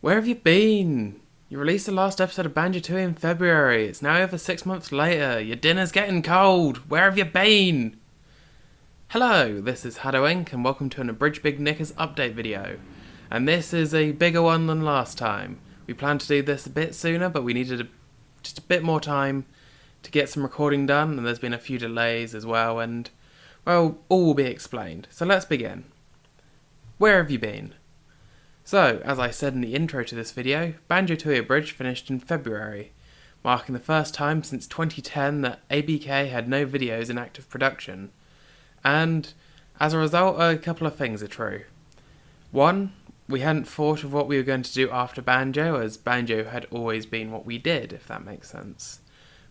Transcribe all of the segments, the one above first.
Where have you been? You released the last episode of Banjo-Kazooie in February. It's now over 6 months later. Your dinner's getting cold. Where have you been? Hello, this is haddowinc and welcome to an Abridged Big Knickers update video. And this is a bigger one than last time. We planned to do this a bit sooner, but we needed just a bit more time to get some recording done, and there's been a few delays as well, and, well, all will be explained. So let's begin. Where have you been? So, as I said in the intro to this video, Banjo-Kazooie Abridged finished in February, marking the first time since 2010 that ABK had no videos in active production. And, as a result, a couple of things are true. One, we hadn't thought of what we were going to do after Banjo, as Banjo had always been what we did, if that makes sense.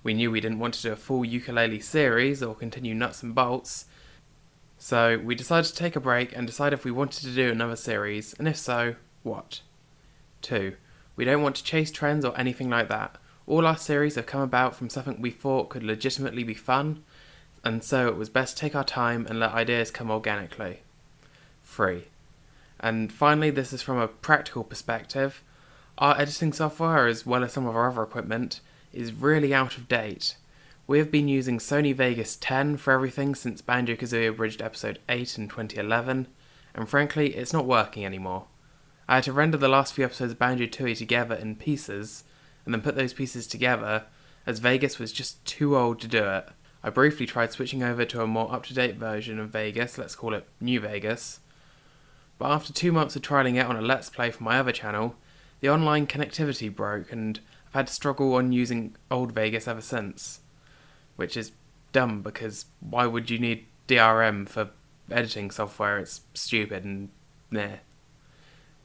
We knew we didn't want to do a full ukulele series or continue nuts and bolts, so we decided to take a break and decide if we wanted to do another series, and if so, what? 2. We don't want to chase trends or anything like that. All our series have come about from something we thought could legitimately be fun, and so it was best to take our time and let ideas come organically. 3. And finally, this is from a practical perspective. Our editing software, as well as some of our other equipment, is really out of date. We have been using Sony Vegas 10 for everything since Banjo-Kazooie Abridged episode 8 in 2011, and frankly, it's not working anymore. I had to render the last few episodes of Banjo-Tooie together in pieces, and then put those pieces together, as Vegas was just too old to do it. I briefly tried switching over to a more up-to-date version of Vegas, let's call it New Vegas, but after 2 months of trialling it on a Let's Play for my other channel, the online connectivity broke, and I've had to struggle on using old Vegas ever since. Which is dumb, because why would you need DRM for editing software? It's stupid and meh.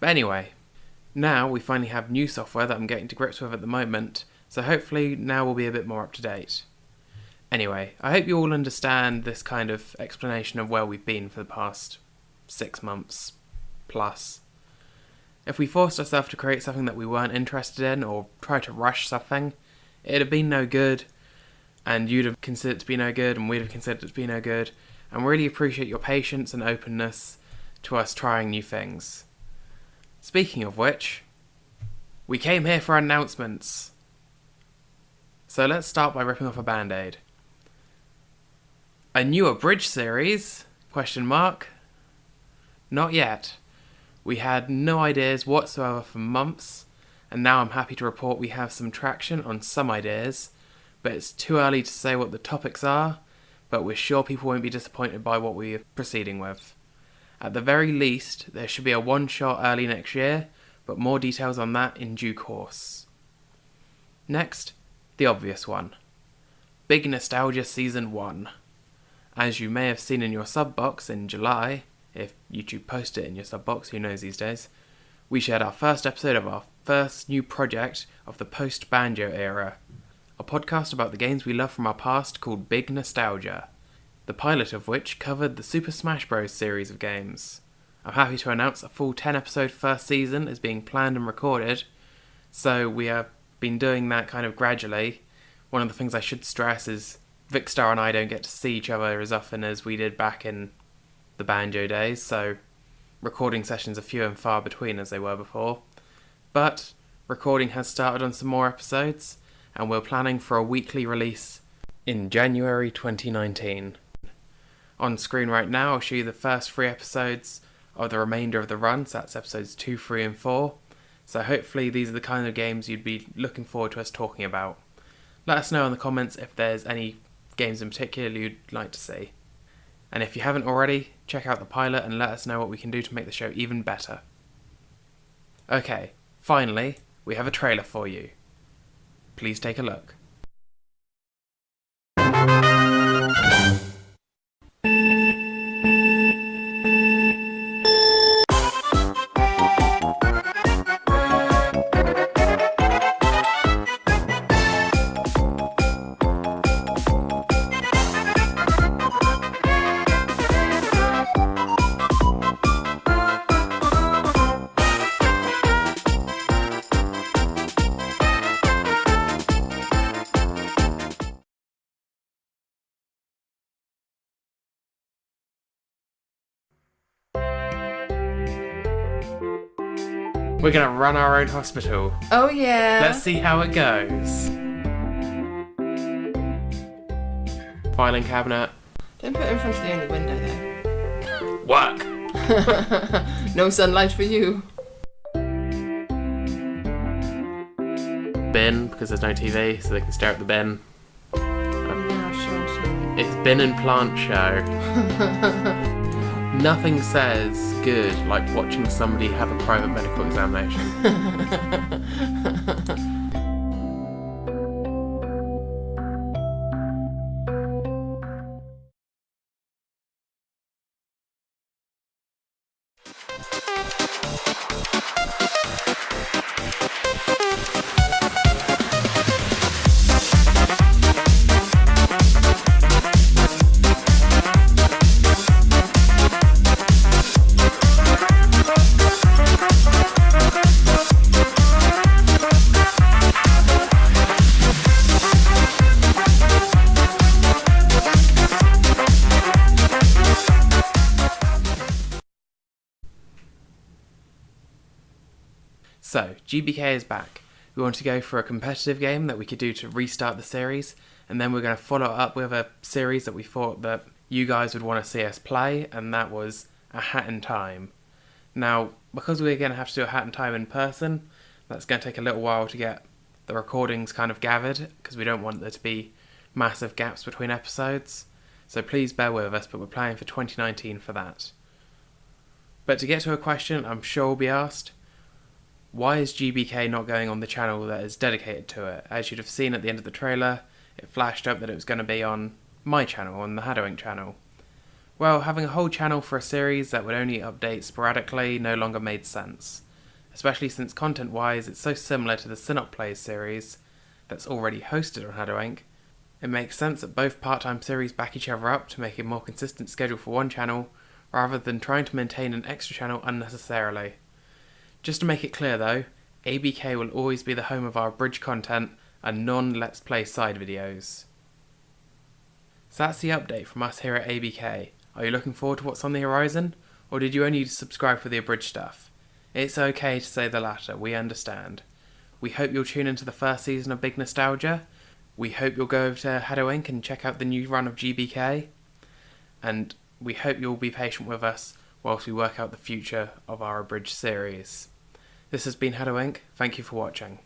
But anyway, now we finally have new software that I'm getting to grips with at the moment, so hopefully now we'll be a bit more up to date. Anyway, I hope you all understand this kind of explanation of where we've been for the past 6 months plus. If we forced ourselves to create something that we weren't interested in, or try to rush something, it'd have been no good, and you'd have considered it to be no good, and we'd have considered it to be no good, and really appreciate your patience and openness to us trying new things. Speaking of which, we came here for announcements. So let's start by ripping off a band-aid. A new Abridged series? Question mark? Not yet. We had no ideas whatsoever for months, and now I'm happy to report we have some traction on some ideas, but it's too early to say what the topics are, but we're sure people won't be disappointed by what we're proceeding with. At the very least, there should be a one-shot early next year, but more details on that in due course. Next, the obvious one. Big Nostalgia Season 1. As you may have seen in your sub box in July, if YouTube posted it in your sub box, who knows these days, we shared our first episode of our first new project of the post-Banjo era. A podcast about the games we love from our past called Big Nostalgia, the pilot of which covered the Super Smash Bros. Series of games. I'm happy to announce a full 10-episode first season is being planned and recorded, so we have been doing that kind of gradually. One of the things I should stress is Vicstar and I don't get to see each other as often as we did back in the Banjo days, so recording sessions are few and far between as they were before. But recording has started on some more episodes, and we're planning for a weekly release in January 2019. On screen right now, I'll show you the first 3 episodes of the remainder of the run, so that's episodes 2, 3 and 4. So hopefully these are the kind of games you'd be looking forward to us talking about. Let us know in the comments if there's any games in particular you'd like to see. And if you haven't already, check out the pilot and let us know what we can do to make the show even better. Okay, finally, we have a trailer for you. Please take a look. We're gonna run our own hospital. Oh yeah. Let's see how it goes. Filing cabinet. Don't put it in front of the only window though. Work! No sunlight for you. Bin, because there's no TV, so they can stare at the bin. Yeah, sure. It's bin and plant show. Nothing says good like watching somebody have a private medical examination. So, GBK is back. We want to go for a competitive game that we could do to restart the series, and then we're going to follow it up with a series that we thought that you guys would want to see us play, and that was A Hat in Time. Now, because we're going to have to do A Hat in Time in person, that's going to take a little while to get the recordings kind of gathered, because we don't want there to be massive gaps between episodes. So please bear with us, but we're planning for 2019 for that. But to get to a question I'm sure will be asked, why is GBK not going on the channel that is dedicated to it? As you'd have seen at the end of the trailer, it flashed up that it was going to be on my channel, on the haddowinc channel. Well, having a whole channel for a series that would only update sporadically no longer made sense. Especially since content-wise it's so similar to the Synop Plays series that's already hosted on haddowinc. It makes sense that both part-time series back each other up to make a more consistent schedule for one channel, rather than trying to maintain an extra channel unnecessarily. Just to make it clear though, ABK will always be the home of our abridged content and non-Let's Play side videos. So that's the update from us here at ABK. Are you looking forward to what's on the horizon? Or did you only subscribe for the abridged stuff? It's okay to say the latter, we understand. We hope you'll tune into the first season of Big Nostalgia. We hope you'll go over to haddowinc and check out the new run of GBK. And we hope you'll be patient with us whilst we work out the future of our abridged series. This has been haddowinc. Thank you for watching.